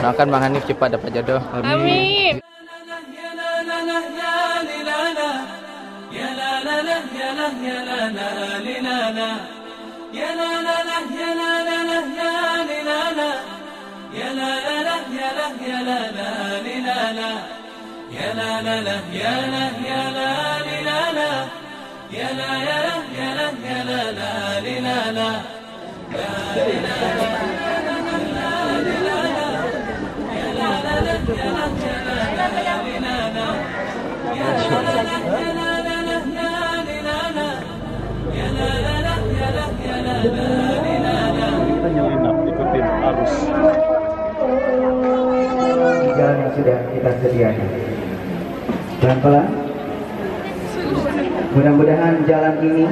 Doakan Bang Hanif cepat dapat jodoh. Amin. Menyelinap ikutin arus. Jalan yang sudah kita sediakan. Pelan-pelan. Mudah-mudahan jalan ini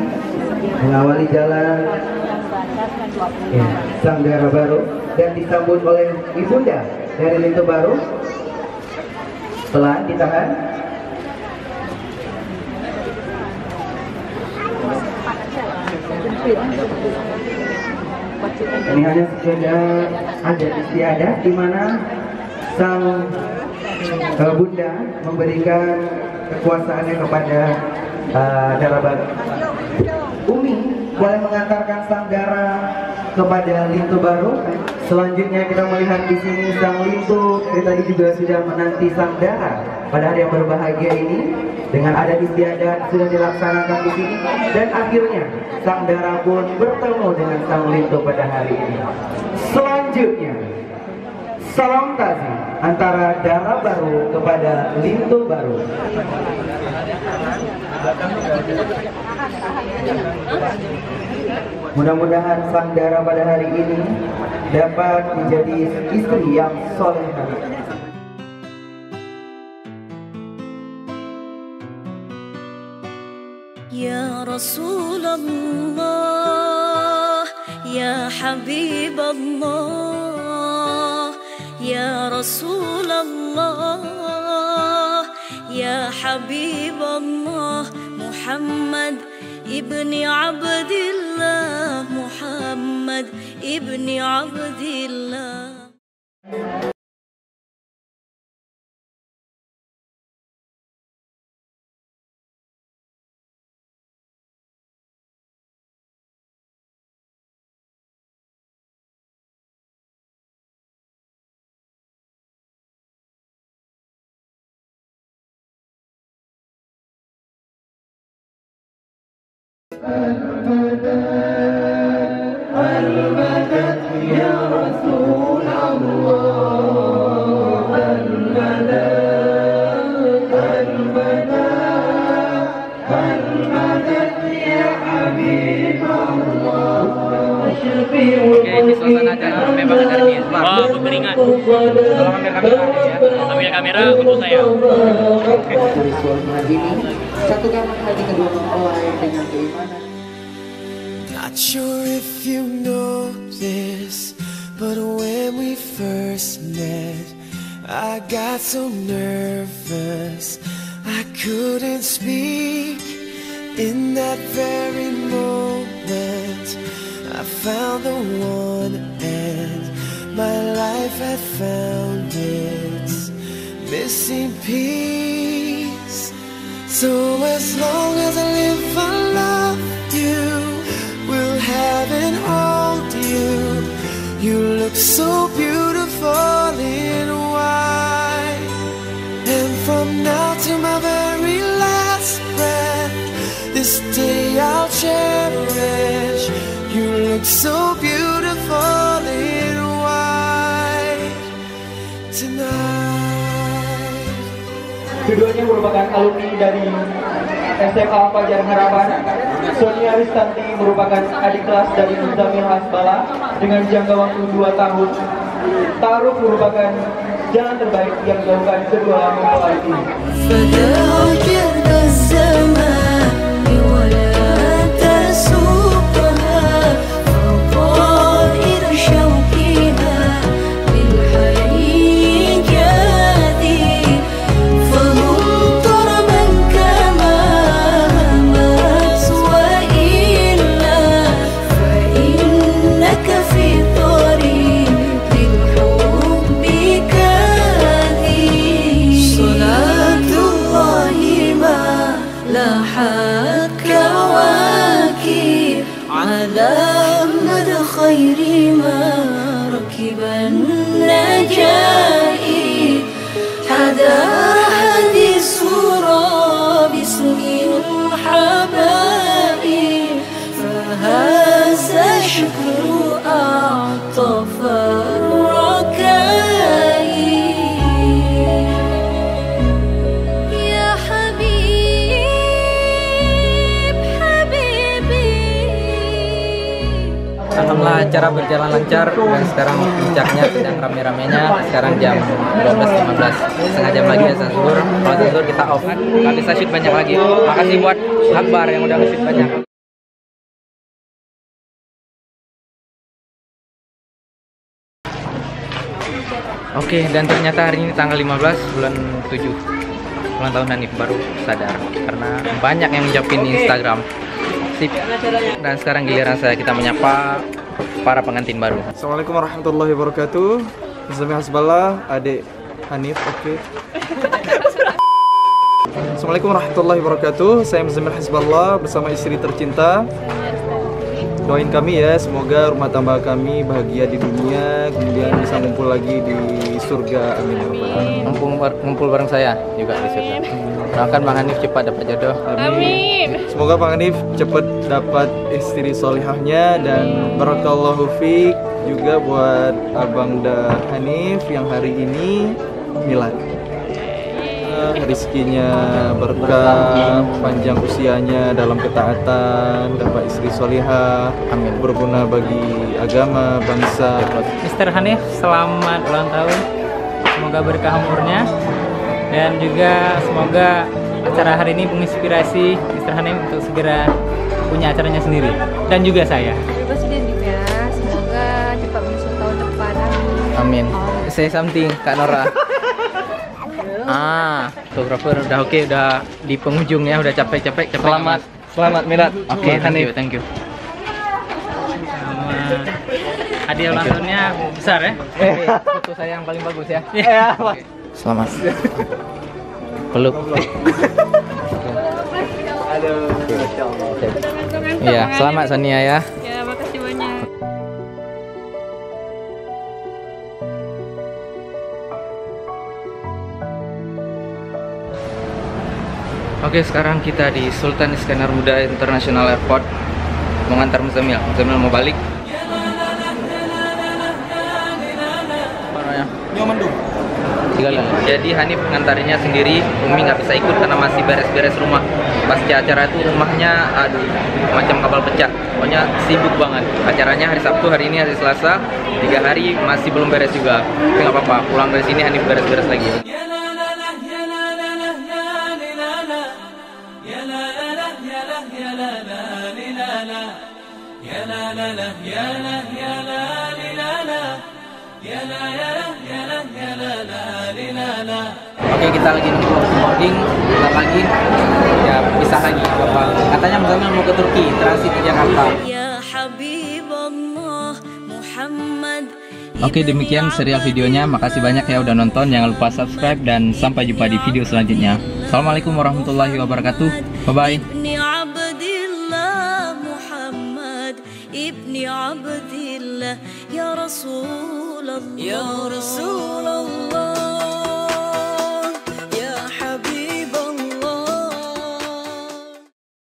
mengawali jalan Sang Dara Baru dan disambut oleh ibunda dari Lintu Baru. Pelan, ditahan. Ini hanya sudah ada istiadat di mana sang bunda memberikan kekuasaannya kepada Dara Baru. Umi boleh mengantarkan sang Dara kepada Lintu Baru. Selanjutnya kita melihat di sini sang Lintu dari tadi juga sudah menanti sang Dara pada hari yang berbahagia ini dengan adat istiadat sudah dilaksanakan di sini dan akhirnya sang Dara pun bertemu dengan sang Lintu pada hari ini. Selanjutnya salam tazim antara Dara Baru kepada Lintu Baru. Mudah-mudahan sang Dara pada hari ini dapat menjadi istri yang solehah. Ya Rasulullah, Ya Habibullah, Ya Rasulullah, Ya Habibullah, Muhammad ibni Abdillah, Muhammad ibni Abdillah. Al-madad ya Rasulullah, al-madad, al-madad, al-madad ya Habibullah. Oke, ini suasana acara rame banget hari ini. Wah, berkeringat. Tolong ambil kamera ya. Ambil kamera untuk saya. Dari suasana ini, satukan hati kedua mempelai dengan keimanan. Not sure if you know this, but when we first met, I got so nervous I couldn't speak. In that very moment, I found the one and my life had found its missing piece. So as long as I live, I love you, will have and hold you. You look so beautiful in white, and from now to my very last breath, this day I'll cherish. You look so beautiful in white tonight. Keduanya merupakan alumni dari SMA Fajar Harapan. Sonia Ristanti merupakan adik kelas dari Muzamil Hasbala dengan jangka waktu 2 tahun. Ta'aruf merupakan jalan terbaik yang dilakukan kedua mempelai ini. acara berjalan lancar dan sekarang puncaknya sedang rame-ramenya. Sekarang jam 12.15, setengah jam lagi azan zuhur. Kalau azan zuhur kita off, nggak bisa shoot banyak lagi. Makasih buat Akbar yang udah nge-shoot banyak. Oke, dan ternyata hari ini tanggal 15 bulan 7 ulang tahun Hanif, baru sadar karena banyak yang ngucapin di Instagram. Sip. Dan sekarang giliran saya, kita menyapa para pengantin baru. Assalamualaikum warahmatullahi wabarakatuh. Zami Hasballah, adik Hanif, oke. Assalamualaikum warahmatullahi wabarakatuh. Saya Muzamil Hasballah bersama istri tercinta. Doain kami ya, semoga rumah tangga kami bahagia di dunia, kemudian bisa ngumpul lagi di surga. Amin. Ngumpul bareng saya juga di surga. Doakan Bang Hanif cepat dapat jodoh. Amin. Semoga Bang Hanif cepat dapat istri solihahnya dan barakallahu fiik juga buat Abang Da Hanif yang hari ini milad. Rizkinya berkah, panjang usianya dalam ketaatan, dapat istri solihah, amin, berguna bagi agama, bangsa. Mr. Hanif, selamat ulang tahun. Semoga berkah umurnya dan juga semoga acara hari ini menginspirasi Mr. Hanif untuk segera punya acaranya sendiri dan juga saya. Presiden juga, semoga cepat menyusul tahun depan. Amin. Say something, Kak Nora. Fotografer udah oke, udah di penghujung ya, udah capek-capek. Selamat milad. Oke, thank you. Hadiah ulang tahunnya besar ya. Foto saya yang paling bagus ya. Selamat. Peluk. Aduh, Iya, selamat Sonia ya. Ya, makasih banyak. Oke, sekarang kita di Sultan Iskandar Muda International Airport mau ngantar Muzamil mau balik. Jadi Hanif ngantarinya sendiri, Umi nggak bisa ikut karena masih beres-beres rumah. Pasca acara itu rumahnya aduh macam kapal pecah, pokoknya sibuk banget. Acaranya hari Sabtu, hari ini hari Selasa, 3 hari masih belum beres juga. Tapi nggak apa-apa, pulang dari sini Hanif beres-beres lagi. Oke, kita lagi nunggu boarding, bentar lagi ya bisa lagi Bapak. Katanya Muzamil mau ke Turki, transit ke Jakarta. Oke, demikian serial videonya. Makasih banyak ya udah nonton. Jangan lupa subscribe dan sampai jumpa di video selanjutnya. Assalamualaikum warahmatullahi wabarakatuh. Bye bye. Ibni Abdillah, ya Rasulullah, ya Rasulullah.